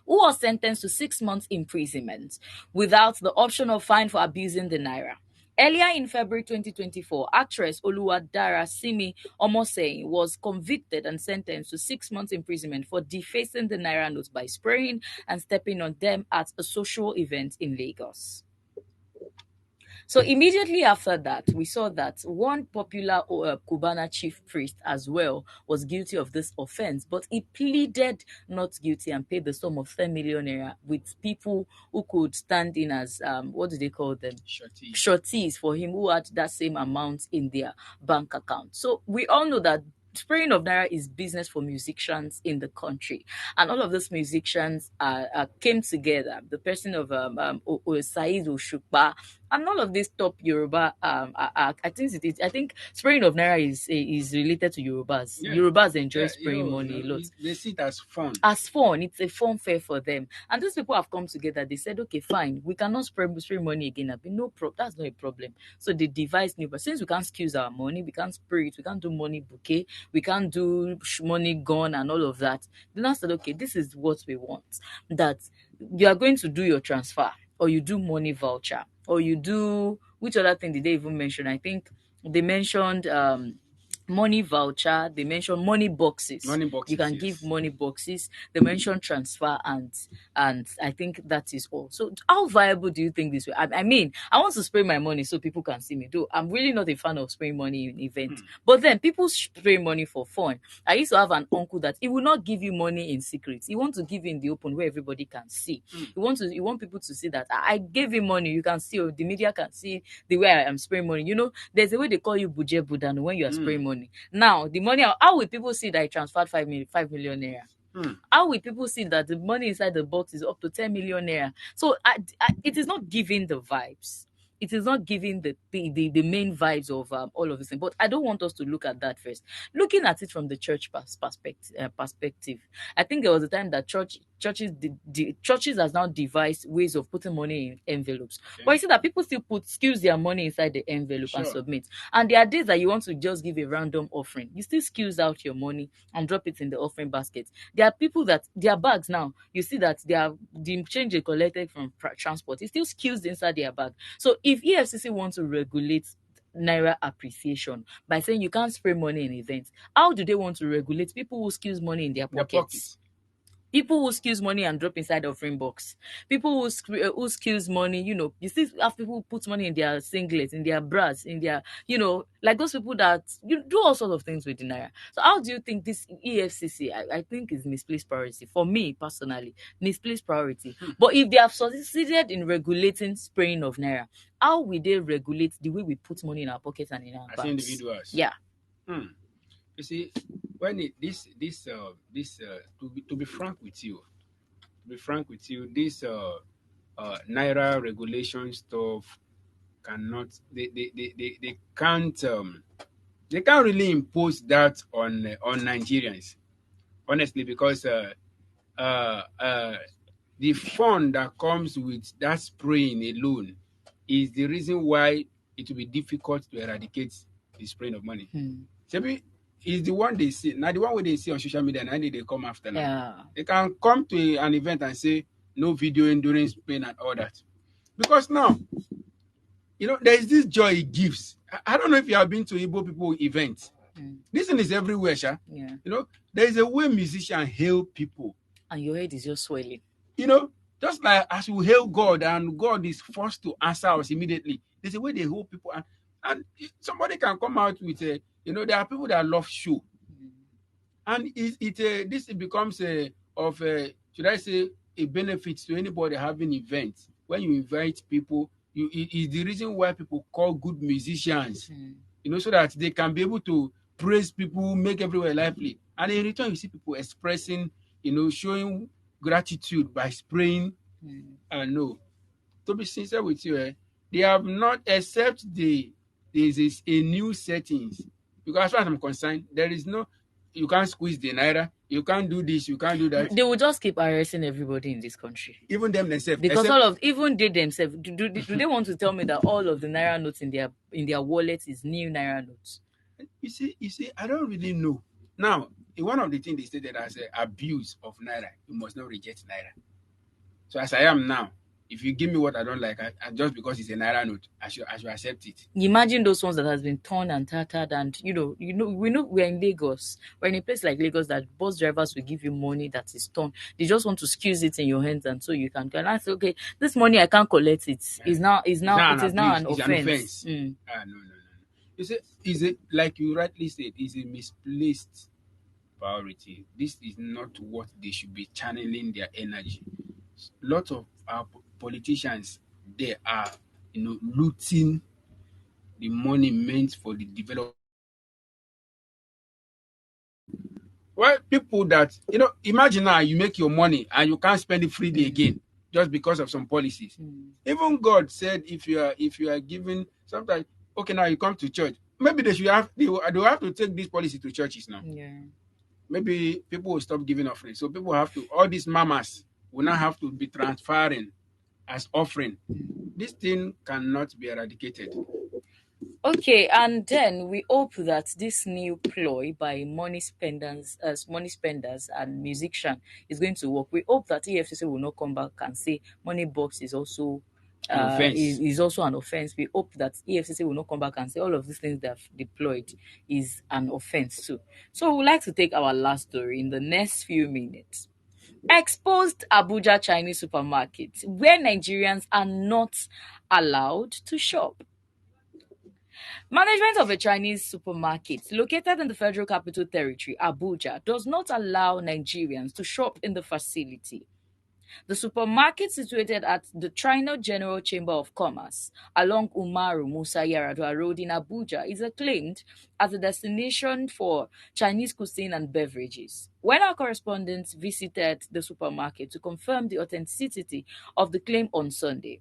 who was sentenced to 6 months imprisonment without the option of fine for abusing the naira. Earlier in February 2024, actress Oluwadara Simi Omoseyin was convicted and sentenced to 6 months imprisonment for defacing the naira notes by spraying and stepping on them at a social event in Lagos. So immediately after that, we saw that one popular Cubana chief priest as well was guilty of this offense, but he pleaded not guilty and paid the sum of 10 million naira with people who could stand in as, what do they call them? Shorties for him, who had that same amount in their bank account. So we all know that spraying of naira is business for musicians in the country, and all of those musicians came together. The person of Said Oshukba and all of this top Yoruba, I think spraying of naira is related to Yorubas. Yeah. Yorubas enjoy spraying money a lot. They see it as fun. It's a fun fair for them. And these people have come together. They said, okay, fine, we cannot spray money again. That's not a problem. So they devised new, but since we can't squeeze our money, we can't spray it, we can't do money bouquet, we can't do money gun and all of that. Then I said, okay, this is what we want. That you are going to do your transfer, or you do money voucher, or you do, which other thing did they even mention? I think they mentioned money voucher, they mentioned money boxes. You can give money boxes. They mentioned transfer, and I think that is all. So how viable do you think this way? I mean, I want to spray my money so people can see me. Though I'm really not a fan of spraying money in events. But then people spray money for fun. I used to have an uncle that he will not give you money in secret. He wants to give you in the open where everybody can see. You want people to see that I gave him money. You can see, or the media can see the way I am spraying money. You know, there's a way they call you Buje Budano when you are spraying money. Now, the money, how will people see that I transferred 5 million naira? How will people see that the money inside the box is up to 10 million naira? So it is not giving the vibes. It is not giving the main vibes of all of this thing. But I don't want us to look at that first. Looking at it from the church perspective, I think there was a time that church churches has now devised ways of putting money in envelopes. Okay. But you see that people still squeeze their money inside the envelope and Sure. submit. And there are days that you want to just give a random offering. You still squeeze out your money and drop it in the offering basket. There are people that their bags now, you see that the change they collected from transport is still squeezed inside their bag. So if EFCC wants to regulate naira appreciation by saying you can't spray money in events, how do they want to regulate people who squeeze money in their Their pockets? People who squeeze money and drop inside the offering box. People who squeeze money, you still have people who put money in their singlets, in their bras, in their, like those people that do all sorts of things with the naira. So how do you think this EFCC, I think, is misplaced priority? For me, personally, misplaced priority. But if they have succeeded in regulating spraying of naira, how will they regulate the way we put money in our pockets and in our As bags? individuals. Yeah. You see, when to be frank with you, this naira regulation stuff cannot they can't really impose that on Nigerians, honestly, because the fund that comes with that spraying alone is the reason why it will be difficult to eradicate the spraying of money. Maybe is the one they see now, the one where they see on social media, and they come after now. Yeah. They can come to an event and say no videoing during spraying and all that, because now there is this joy it gives. I don't know if you have been to Igbo people events. This thing is everywhere, Sha. Yeah. There is a way musicians hail people, And your head is just swelling. Just like as we hail God and God is forced to answer us immediately. There's a way they hail people, and somebody can come out with a, there are people that love show, and this becomes should I say, a benefit to anybody having events. When you invite people, it is the reason why people call good musicians, so that they can be able to praise people, make everywhere lively, and in return you see people expressing, showing gratitude by spraying. No, to be sincere with you, they have not, except there's a new settings, because as far as I'm concerned, there is no, you can't squeeze the naira, you can't do this, you can't do that. They will just keep arresting everybody in this country, even them themselves, because even they themselves, do they want to tell me that all of the naira notes in their wallets is new naira notes? You see, I don't really know. Now, one of the things they stated as abuse of naira, you must not reject naira. So as I am now, if you give me what I don't like, I just because it's a naira note, I should accept it. Imagine those ones that has been torn and tattered, and we know we're in Lagos. We're in a place like Lagos that bus drivers will give you money that is torn. They just want to squeeze it in your hands, and so you can. And I say, okay, this money I can't collect it. It's now an offense. No. You see, is it like you rightly said? Is a misplaced priority. This is not what they should be channeling their energy. Lots of our politicians, they are looting the money meant for the development. Well, people that imagine now you make your money and you can't spend it freely again just because of some policies. Even God said if you are giving sometimes, okay, now you come to church, maybe they will have to take this policy to churches now. Yeah. Maybe people will stop giving offerings, so people have to, all these mamas will now have to be transferring as offering. This thing cannot be eradicated. Okay, and then we hope that this new ploy by money spenders and musicians is going to work. We hope that EFCC will not come back and say money box is also is also an offense. We hope that EFCC will not come back and say all of these things they have deployed is an offense too. So we would like to take our last story in the next few minutes. Exposed Abuja Chinese supermarket where Nigerians are not allowed to shop. Management of a Chinese supermarket located in the Federal Capital Territory, Abuja, does not allow Nigerians to shop in the facility. The supermarket, situated at the China General Chamber of Commerce along Umaru Musa Yaradua Road in Abuja, is acclaimed as a destination for Chinese cuisine and beverages. When our correspondents visited the supermarket to confirm the authenticity of the claim on Sunday,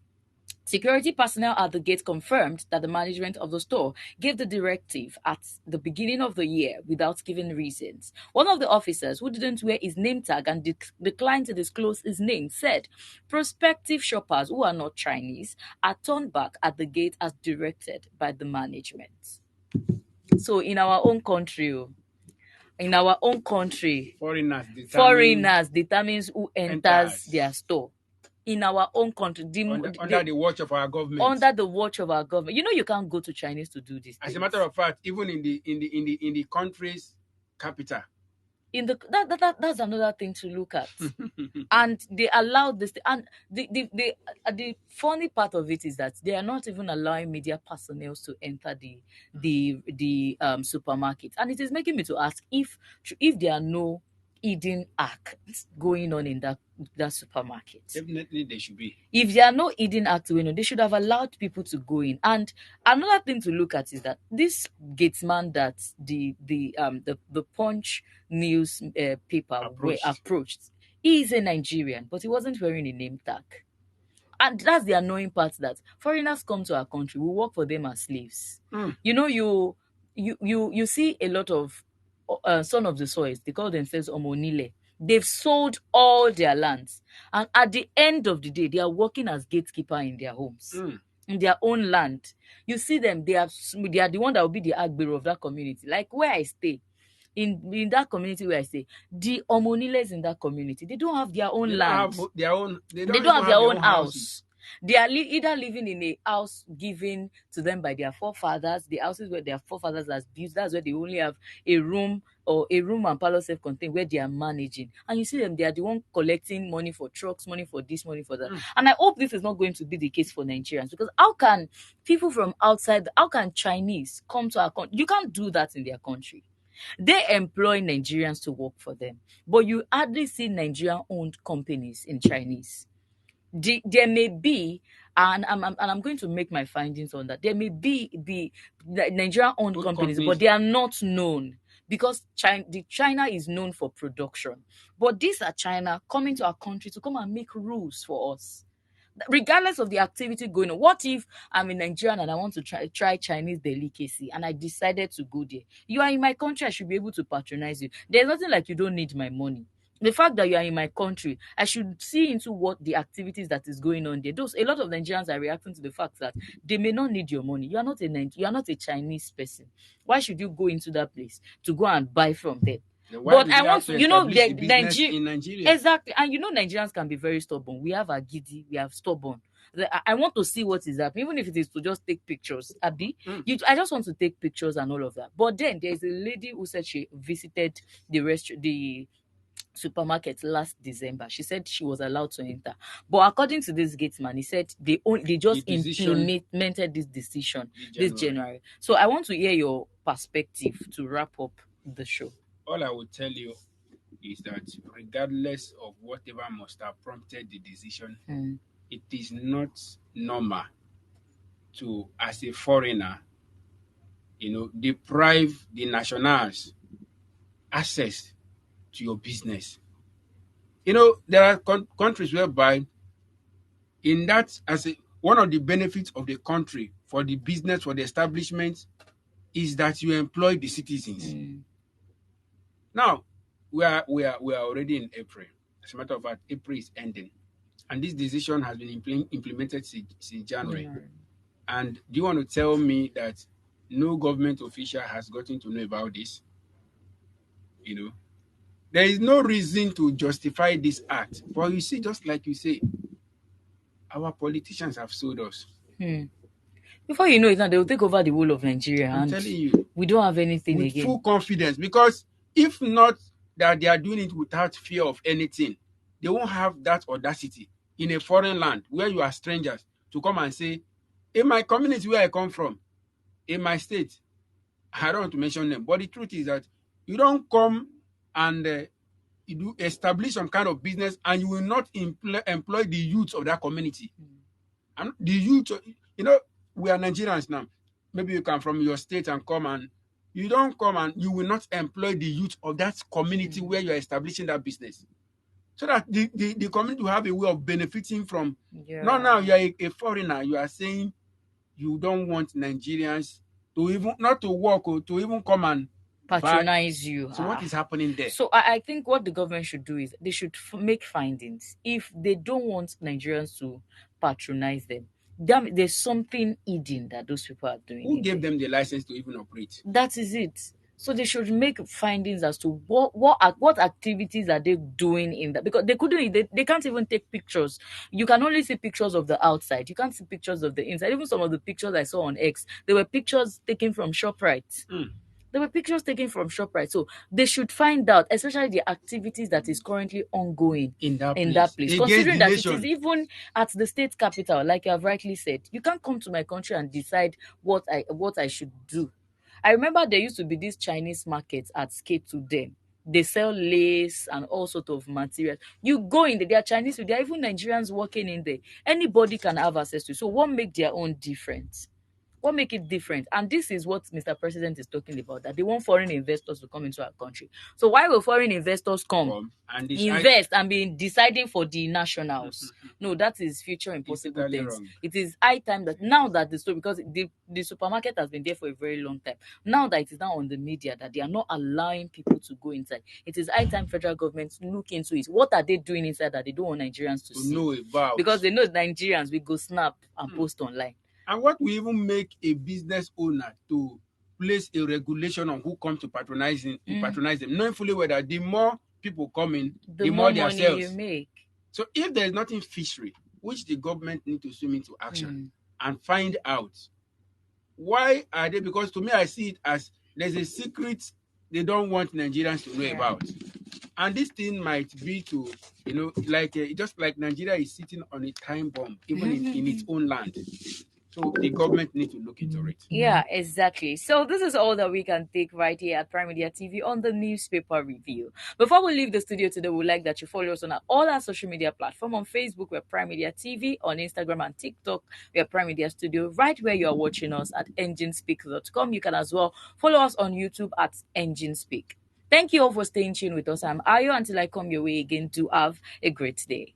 Security personnel at the gate confirmed that the management of the store gave the directive at the beginning of the year without giving reasons. One of the officers, who didn't wear his name tag and declined to disclose his name, said prospective shoppers who are not Chinese are turned back at the gate as directed by the management. So in our own country, foreigners determines who enters their store. In our own country, under the watch of our government. Under the watch of our government, you can't go to Chinese to do this. As a matter of fact, even in the country's capital. That's another thing to look at. And they allowed this, and the funny part of it is that they are not even allowing media personnel to enter the supermarket, and it is making me to ask if there are no hidden acts going on in that supermarket. Definitely there should be. If there are no hidden acts going on, they should have allowed people to go in. And another thing to look at is that this gatesman that the Punch news paper approached, he is a Nigerian, but he wasn't wearing a name tag. And that's the annoying part, that foreigners come to our country, we work for them as slaves. You see a lot of son of the soils, they call themselves Omonile. They've sold all their lands, and at the end of the day, they are working as gatekeeper in their homes, in their own land. You see them; they are the one that will be the agbero of that community. Like where I stay, in that community where I stay, the Omoniles in that community, they don't have their own land. They don't have their own house. They are either living in a house given to them by their forefathers, the houses where their forefathers has built. That's where they only have a room and parlor self-contained where they are managing. And you see them, they are the one collecting money for trucks, money for this, money for that. And I hope this is not going to be the case for Nigerians, because how can people from outside, how can Chinese come to our country? You can't do that in their country. They employ Nigerians to work for them, but you hardly see Nigerian-owned companies in Chinese. There may be, and I'm going to make my findings on that. There may be the Nigerian-owned companies, but they are not known, because China is known for production. But these are China coming to our country to come and make rules for us, regardless of the activity going on. What if I'm a Nigerian and I want to try Chinese delicacy and I decided to go there? You are in my country, I should be able to patronize you. There's nothing like you don't need my money. The fact that you are in my country, I should see into what the activities that is going on there. A lot of Nigerians are reacting to the fact that they may not need your money. You are not a Chinese person. Why should you go into that place to go and buy from them? But I want to, in Nigeria. Exactly. And Nigerians can be very stubborn. We have agidi, we have stubborn. I want to see what is happening, even if it is to just take pictures. Abi, I just want to take pictures and all of that. But then there's a lady who said she visited the supermarket last December. She said she was allowed to enter, but according to this gatesman, he said they just implemented this decision this January. So I want to hear your perspective to wrap up the show. All I will tell you is that regardless of whatever must have prompted the decision, it is not normal to, as a foreigner, deprive the nationals access to your business. There are countries whereby, in that, one of the benefits of the country for the business, for the establishment, is that you employ the citizens. Now, we are already in April. As a matter of fact, April is ending, and this decision has been implemented since January. And do you want to tell me that no government official has gotten to know about this? There is no reason to justify this act. But you see, just like you say, our politicians have sold us. Before you know it, now they will take over the whole of Nigeria. I'm telling you, we don't have anything with again. Full confidence, because if not that they are doing it without fear of anything, they won't have that audacity in a foreign land where you are strangers to come and say, in my community where I come from, in my state, I don't want to mention them, but the truth is that you don't come and you do establish some kind of business and you will not employ the youth of that community. And the youth, we are Nigerians now. Maybe you come from your state and come, and you don't come and you will not employ the youth of that community where you are establishing that business. so that the community will have a way of benefiting from. Yeah. Not now you are a foreigner, you are saying you don't want Nigerians to even not to work or to even come and patronize you. So what is happening there? So I think what the government should do is they should make findings. If they don't want Nigerians to patronize them, there's something hidden that those people are doing. Who gave them the license to even operate? That is it. So they should make findings as to what activities are they doing in that, because they can't even take pictures. You can only see pictures of the outside. You can't see pictures of the inside. Even some of the pictures I saw on X, they were pictures taken from ShopRite. There were pictures taken from ShopRite. So they should find out, especially the activities that is currently ongoing in that place. Considering that it is even at the state capital, like you have rightly said. You can't come to my country and decide what I should do. I remember there used to be these Chinese markets at Skate them. They sell lace and all sorts of materials. You go in there are Chinese, there are even Nigerians working in there. Anybody can have access to it. So what make their own difference? What make it different? And this is what Mr. President is talking about, that they want foreign investors to come into our country. So why will foreign investors come and invest and be deciding for the nationals? No, that is future impossible things. It is high time that now that the store, because the supermarket has been there for a very long time. Now that it is now on the media that they are not allowing people to go inside, it is high time federal government to look into it. What are they doing inside that they don't want Nigerians to see? Know about. Because they know Nigerians will go snap and post online. And what will even make a business owner to place a regulation on who come to patronize them, knowing fully well that the more people come in, the more they money sales. You make. So if there is nothing fishery, which the government need to swim into action and find out why are they? Because to me, I see it as there's a secret they don't want Nigerians to know about. And this thing might be to, like just like Nigeria is sitting on a time bomb, even in its own land. So the government needs to look into it. Yeah, exactly. So this is all that we can take right here at Prime Media TV on the newspaper review. Before we leave the studio today, we'd like that you follow us on all our social media platforms. On Facebook, we're Prime Media TV. On Instagram and TikTok, we're Prime Media Studio. Right where you are watching us at enginespeak.com. You can as well follow us on YouTube at EngineSpeak. Thank you all for staying tuned with us. I'm Ayo. Until I come your way again, do have a great day.